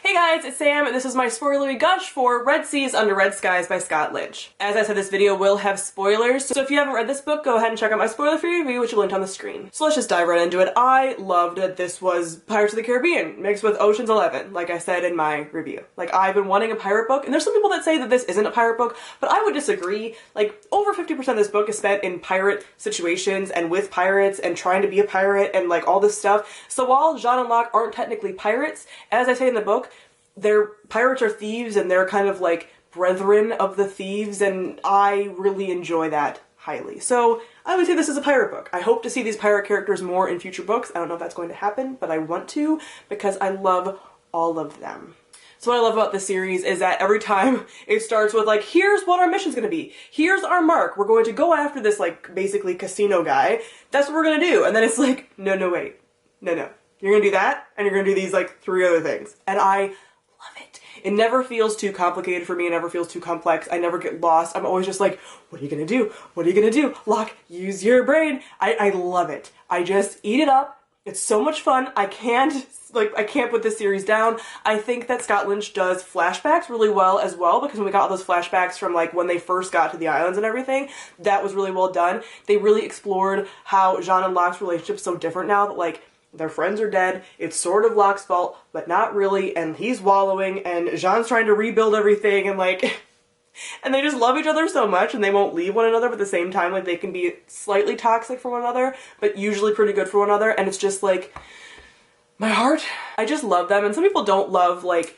Hey guys, it's Sam, and this is my spoilery gush for Red Seas Under Red Skies by Scott Lynch. As I said, this video will have spoilers, so if you haven't read this book, go ahead and check out my spoiler-free review, which will link on the screen. So let's just dive right into it. I loved that this was Pirates of the Caribbean mixed with Ocean's 11, like I said in my review. Like, I've been wanting a pirate book, and there's some people that say that this isn't a pirate book, but I would disagree. Like, over 50% of this book is spent in pirate situations and with pirates and trying to be a pirate and like all this stuff. So while Jean and Locke aren't technically pirates, as I say in the book, their pirates are thieves and they're kind of like brethren of the thieves, and I really enjoy that highly. So I would say this is a pirate book. I hope to see these pirate characters more in future books. I don't know if that's going to happen, but I want to because I love all of them. So what I love about this series is that every time it starts with like, here's what our mission's gonna be. Here's our mark. We're going to go after this like basically casino guy. That's what we're gonna do. And then it's like, no, wait. No. You're gonna do that and you're gonna do these like 3 other things. And I love it. It never feels too complicated for me. It never feels too complex. I never get lost. I'm always just like, what are you gonna do? What are you gonna do? Locke, use your brain. I love it. I just eat it up. It's so much fun. I can't put this series down. I think that Scott Lynch does flashbacks really well as well, because when we got all those flashbacks from like when they first got to the islands and everything, that was really well done. They really explored how Jean and Locke's relationship's so different now that like their friends are dead. It's sort of Locke's fault, but not really, and he's wallowing, and Jean's trying to rebuild everything, and like, and they just love each other so much, and they won't leave one another, but at the same time, like, they can be slightly toxic for one another, but usually pretty good for one another, and it's just like, my heart. I just love them, and some people don't love, like,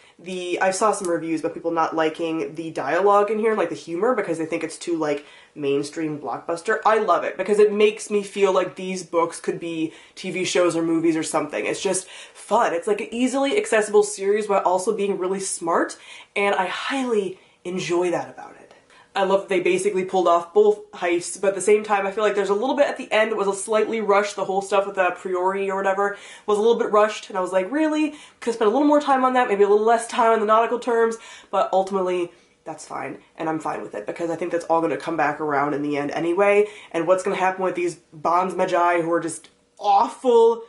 I saw some reviews about people not liking the dialogue in here, like the humor, because they think it's too, like, mainstream blockbuster. I love it, because it makes me feel like these books could be TV shows or movies or something. It's just fun. It's like an easily accessible series while also being really smart, and I highly enjoy that about it. I love that they basically pulled off both heists, but at the same time I feel like there's a little bit at the end that was a slightly rushed. The whole stuff with the Priori or whatever was a little bit rushed, and I was like, really? Could have spent a little more time on that, maybe a little less time on the nautical terms, but ultimately that's fine, and I'm fine with it, because I think that's all going to come back around in the end anyway, and what's going to happen with these bonds magi who are just awful,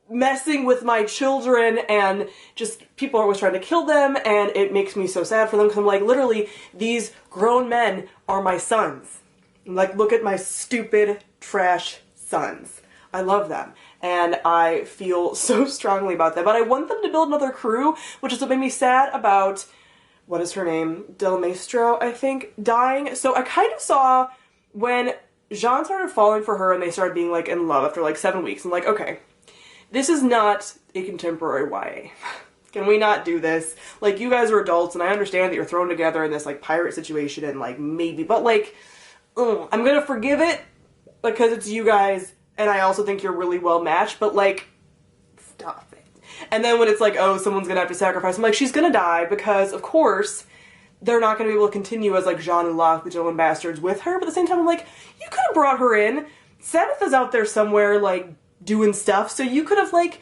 messing with my children, and just people are always trying to kill them, and it makes me so sad for them, because I'm like, literally, these grown men are my sons. Like, look at my stupid, trash sons. I love them, and I feel so strongly about them, but I want them to build another crew, which is what made me sad about, what is her name? Del Maestro, I think, dying. So I kind of saw when Jean started falling for her and they started being, like, in love after, like, 7 weeks. I'm like, okay, this is not a contemporary YA. Can we not do this? Like, you guys are adults, and I understand that you're thrown together in this, like, pirate situation, and, like, maybe, but, like, I'm gonna forgive it because it's you guys, and I also think you're really well matched, but, like, stop it. And then when it's like, oh, someone's gonna have to sacrifice, I'm like, she's gonna die, because, of course, they're not gonna be able to continue as, like, Jean and Locke, the gentleman bastards, with her, but at the same time, I'm like, you could have brought her in. Sabbath is out there somewhere, like, doing stuff, so you could have, like,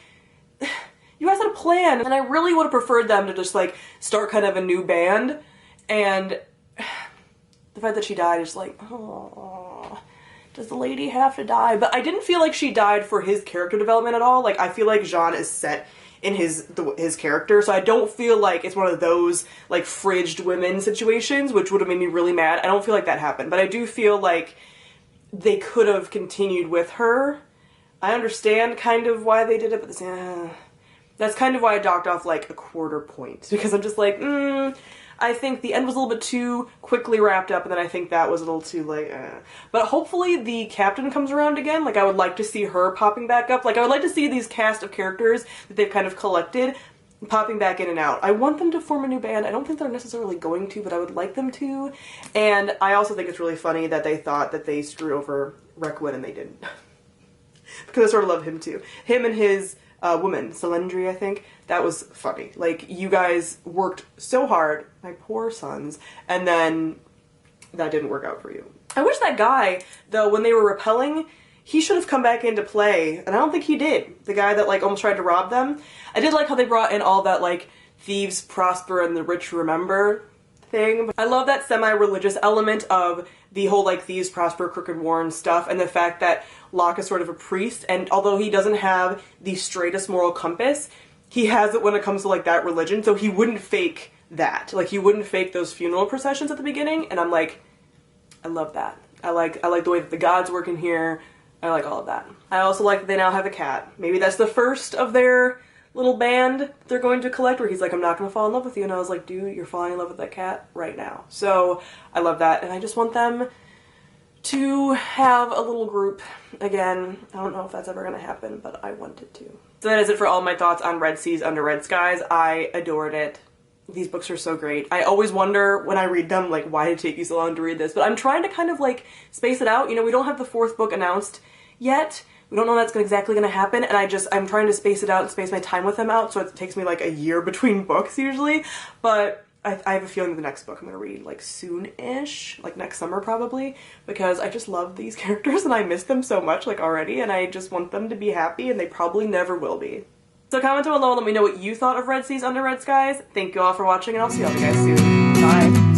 you guys had a plan, and I really would have preferred them to just, like, start kind of a new band, and the fact that she died is like, oh, does the lady have to die? But I didn't feel like she died for his character development at all. Like, I feel like Jean is set in his character, so I don't feel like it's one of those, like, fridged women situations, which would have made me really mad. I don't feel like that happened, but I do feel like they could have continued with her. I understand kind of why they did it, but that's kind of why I docked off like a 1/4 point, because I'm just like, I think the end was a little bit too quickly wrapped up, and then I think that was a little too like, But hopefully the captain comes around again. Like, I would like to see her popping back up. Like, I would like to see these cast of characters that they've kind of collected popping back in and out. I want them to form a new band. I don't think they're necessarily going to, but I would like them to. And I also think it's really funny that they thought that they screwed over Requin and they didn't. Because I sort of love him too. Him and his woman, Selendri, I think. That was funny. Like, you guys worked so hard, my poor sons, and then that didn't work out for you. I wish that guy, though, when they were repelling, he should have come back into play, and I don't think he did. The guy that, like, almost tried to rob them. I did like how they brought in all that, like, thieves prosper and the rich remember thing. I love that semi-religious element of the whole, like, thieves prosper, crooked warren stuff, and the fact that Locke is sort of a priest, and although he doesn't have the straightest moral compass, he has it when it comes to like that religion, so he wouldn't fake that. Like he wouldn't fake those funeral processions at the beginning, and I'm like, I love that. I like the way that the gods work in here. I like all of that. I also like that they now have a cat. Maybe that's the first of their little band they're going to collect where he's like, I'm not gonna fall in love with you. And I was like, dude, you're falling in love with that cat right now. So I love that, and I just want them to have a little group again. I don't know if that's ever gonna happen, but I want it to. So that is it for all my thoughts on Red Seas Under Red Skies. I adored it. These books are so great. I always wonder when I read them, like, why did it take you so long to read this? But I'm trying to kind of like space it out. You know, we don't have the 4th book announced yet. We don't know that's exactly gonna happen, and I'm trying to space it out and space my time with them out, so it takes me like a year between books usually. But I have a feeling that the next book I'm gonna read like soon-ish, like next summer probably, because I just love these characters and I miss them so much like already, and I just want them to be happy, and they probably never will be. So comment down below and let me know what you thought of Red Seas Under Red Skies. Thank you all for watching, and I'll see you all guys soon. Bye!